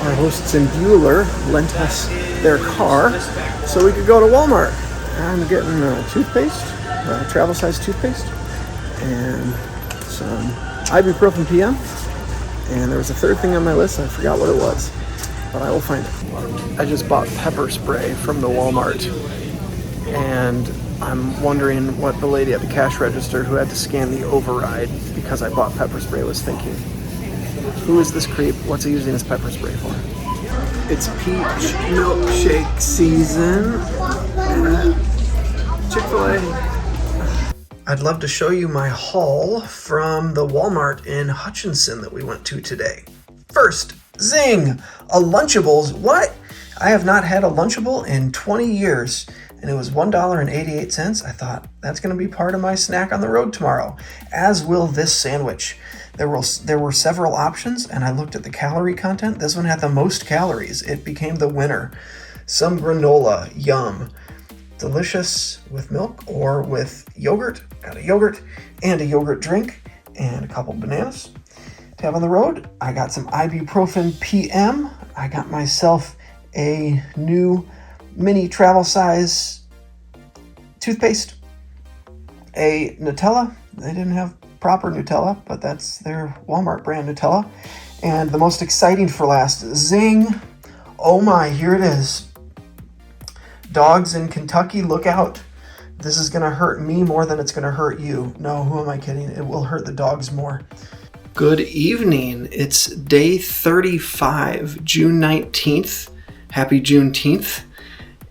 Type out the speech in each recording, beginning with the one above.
our hosts in Buhler lent us their car so we could go to Walmart. I'm getting toothpaste, travel-size toothpaste, and some ibuprofen PM. And there was a third thing on my list, I forgot what it was, but I will find it. I just bought pepper spray from the Walmart, and I'm wondering what the lady at the cash register who had to scan the override because I bought pepper spray was thinking. Who is this creep? What's he using his pepper spray for? It's peach milkshake season at Chick-fil-A. I'd love to show you my haul from the Walmart in Hutchinson that we went to today. First, zing! A Lunchables. What? I have not had a Lunchable in 20 years, and it was $1.88. I thought, that's going to be part of my snack on the road tomorrow, as will this sandwich. There were several options, and I looked at the calorie content. This one had the most calories. It became the winner. Some granola, yum. Delicious with milk or with yogurt. Got a yogurt and a yogurt drink and a couple bananas to have on the road. I got some ibuprofen PM. I got myself a new mini travel size toothpaste, a Nutella. They didn't have proper Nutella, but that's their Walmart brand Nutella. And the most exciting for last, zing. Oh my, here it is. Dogs in Kentucky, look out. This is gonna hurt me more than it's gonna hurt you. No, who am I kidding? It will hurt the dogs more. Good evening. It's day 35, June 19th. Happy Juneteenth.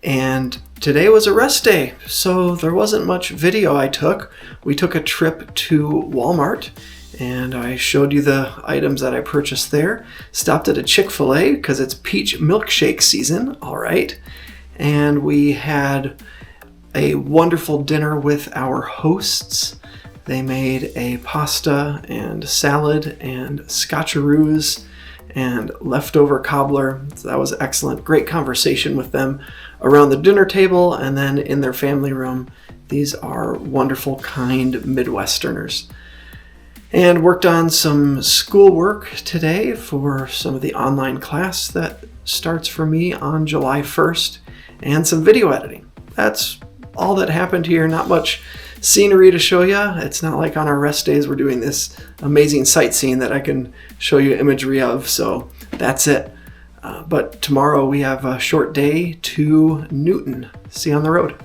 And today was a rest day, so there wasn't much video I took. We took a trip to Walmart, and I showed you the items that I purchased there. Stopped at a Chick-fil-A because it's peach milkshake season, all right. And we had a wonderful dinner with our hosts. They made a pasta and salad and scotcheroos and leftover cobbler. So that was excellent. Great conversation with them around the dinner table and then in their family room. These are wonderful, kind Midwesterners. And worked on some schoolwork today for some of the online class that starts for me on July 1st, and some video editing. That's all that happened here. Not much scenery to show you. It's not like on our rest days we're doing this amazing sightseeing that I can show you imagery of, so that's it. But tomorrow we have a short day to Newton. See you on the road.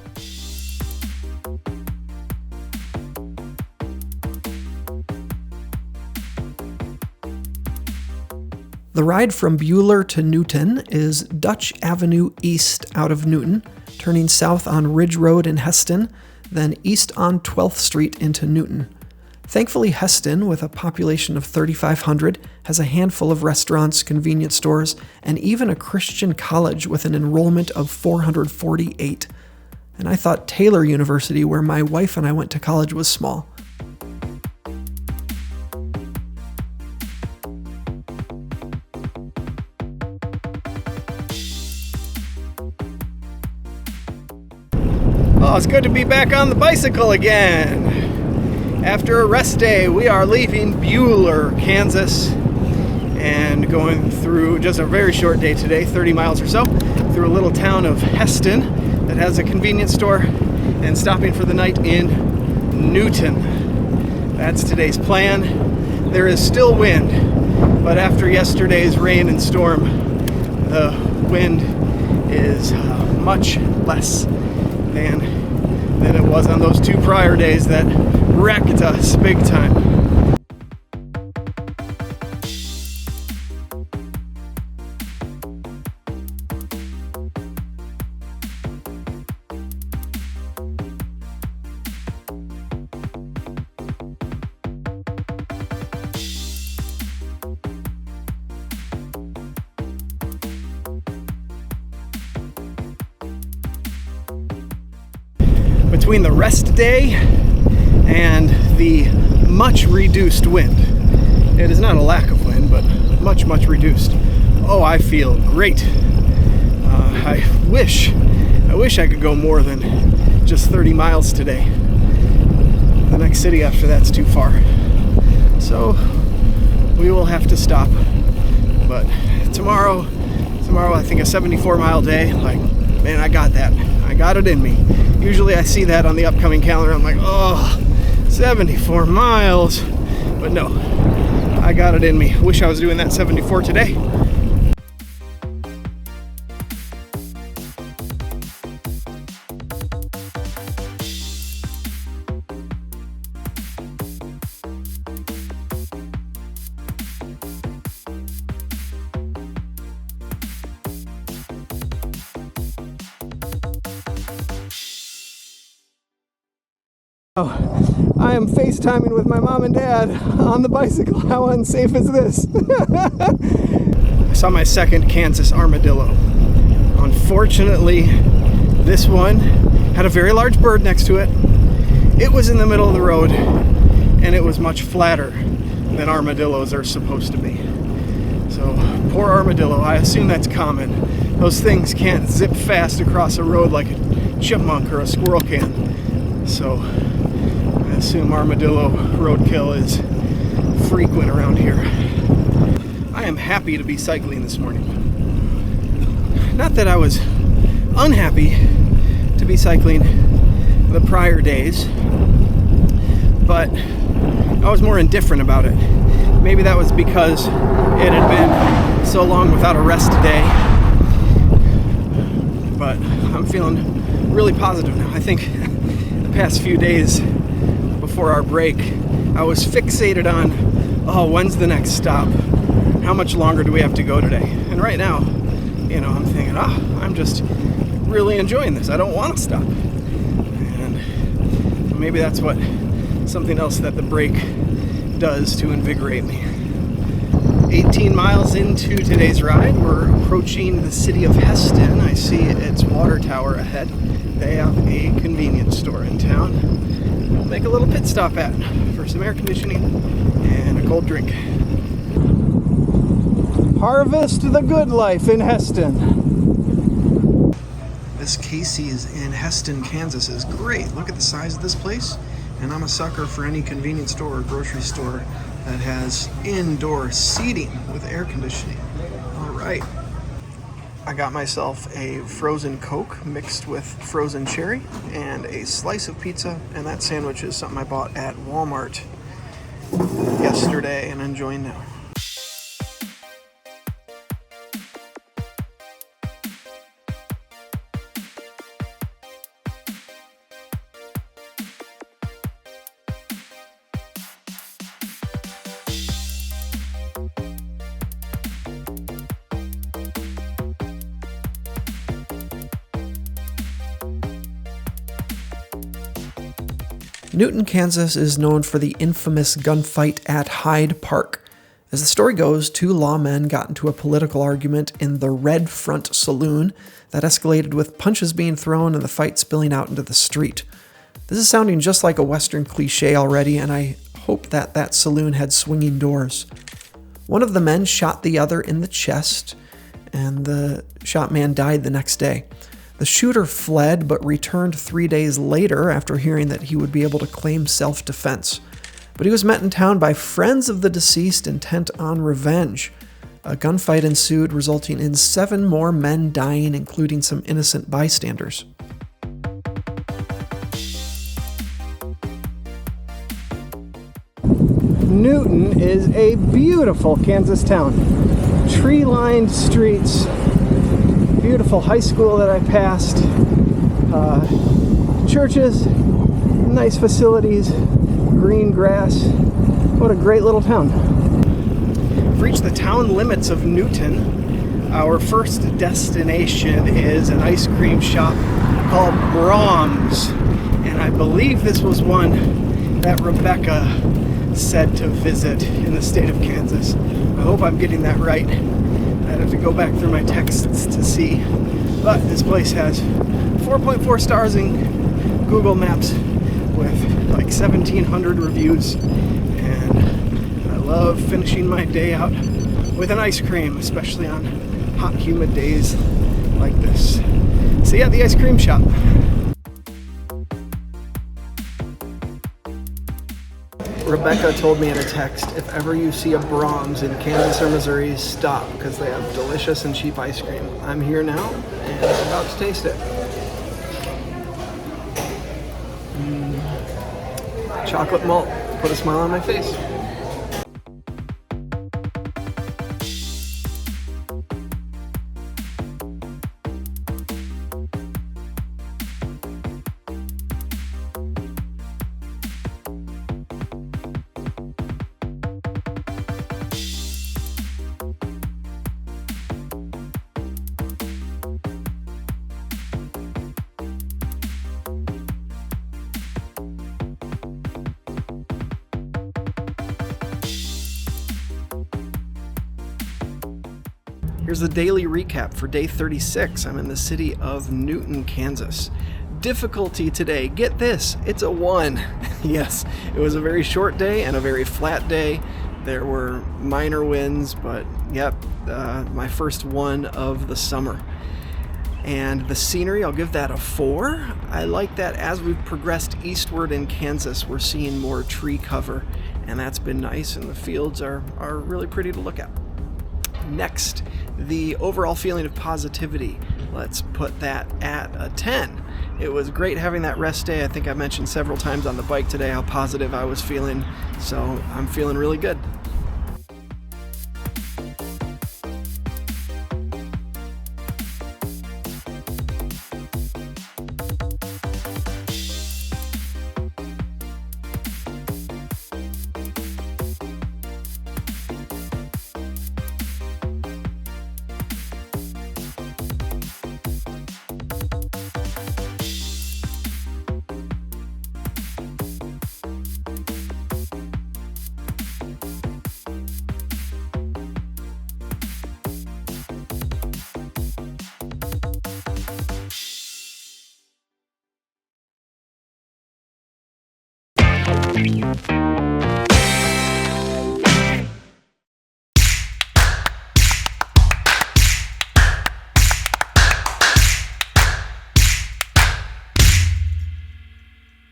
The ride from Buhler to Newton is Dutch Avenue East out of Newton, turning south on Ridge Road in Heston, then east on 12th Street into Newton. Thankfully, Heston, with a population of 3,500, has a handful of restaurants, convenience stores, and even a Christian college with an enrollment of 448. And I thought Taylor University, where my wife and I went to college, was small. Oh, it's good to be back on the bicycle again. After a rest day, we are leaving Buhler, Kansas, and going through just a very short day today, 30 miles or so, through a little town of Heston that has a convenience store, and stopping for the night in Newton. That's today's plan. There is still wind, but after yesterday's rain and storm, the wind is much less than it was on those two prior days that wrecked us big time. Between the rest day and the much reduced wind. It is not a lack of wind, but much reduced. Oh, I feel great. I wish I could go more than just 30 miles today. The next city after that's too far. So we will have to stop. But tomorrow Tomorrow, I think a 74-mile day. Like, man, I got that. I got it in me. Usually I see that on the upcoming calendar. I'm like, oh, 74 miles. But no, I got it in me. Wish I was doing that 74 today. Oh, I am FaceTiming with my mom and dad on the bicycle. How unsafe is this? I saw my second Kansas armadillo. Unfortunately, this one had a very large bird next to it. It was in the middle of the road, and it was much flatter than armadillos are supposed to be. So, poor armadillo. I assume that's common. Those things can't zip fast across a road like a chipmunk or a squirrel can. So, I assume armadillo roadkill is frequent around here. I am happy to be cycling this morning. Not that I was unhappy to be cycling the prior days, but I was more indifferent about it. Maybe that was because it had been so long without a rest day, but I'm feeling really positive now. I think the past few days before our break, I was fixated on, oh, when's the next stop? How much longer do we have to go today? And right now, you know, I'm thinking, oh, I'm just really enjoying this. I don't want to stop. And maybe that's what something else that the break does to invigorate me. 18 miles into today's ride, we're approaching the city of Heston. I see its water tower ahead. They have a convenience store in town. We'll make a little pit stop at for some air conditioning and a cold drink. Harvest the good life in Heston. This Casey's in Heston, Kansas is great. Look at the size of this place. And I'm a sucker for any convenience store or grocery store that has indoor seating with air conditioning. All right. I got myself a frozen Coke mixed with frozen cherry and a slice of pizza, and that sandwich is something I bought at Walmart yesterday and enjoying now. Newton, Kansas is known for the infamous gunfight at Hyde Park. As the story goes, two lawmen got into a political argument in the Red Front Saloon that escalated with punches being thrown and the fight spilling out into the street. This is sounding just like a Western cliche already, and I hope that that saloon had swinging doors. One of the men shot the other in the chest, and the shot man died the next day. The shooter fled, but returned 3 days later after hearing that he would be able to claim self-defense. But he was met in town by friends of the deceased intent on revenge. A gunfight ensued, resulting in 7 more men dying, including some innocent bystanders. Newton is a beautiful Kansas town. Tree-lined streets, beautiful high school that I passed, churches, nice facilities, green grass. What a great little town. We've reached the town limits of Newton. Our first destination is an ice cream shop called Brahms, and I believe this was one that Rebecca said to visit in the state of Kansas. I hope I'm getting that right. I'd have to go back through my texts to see. But this place has 4.4 stars in Google Maps with like 1,700 reviews. And I love finishing my day out with an ice cream, especially on hot, humid days like this. So yeah, the ice cream shop. Rebecca told me in a text, if ever you see a Brahms in Kansas or Missouri, stop, because they have delicious and cheap ice cream. I'm here now, and I'm about to taste it. Chocolate malt, put a smile on my face. Here's the daily recap for day 36. I'm in the city of Newton, Kansas. Difficulty today, get this, it's a 1. Yes, it was a very short day and a very flat day. There were minor winds, but yep, my first 1 of the summer. And the scenery, I'll give that a 4. I like that as we've progressed eastward in Kansas, we're seeing more tree cover, and that's been nice, and the fields are really pretty to look at. Next, the overall feeling of positivity. Let's put that at a 10. It was great having that rest day. I think I mentioned several times on the bike today how positive I was feeling, so I'm feeling really good.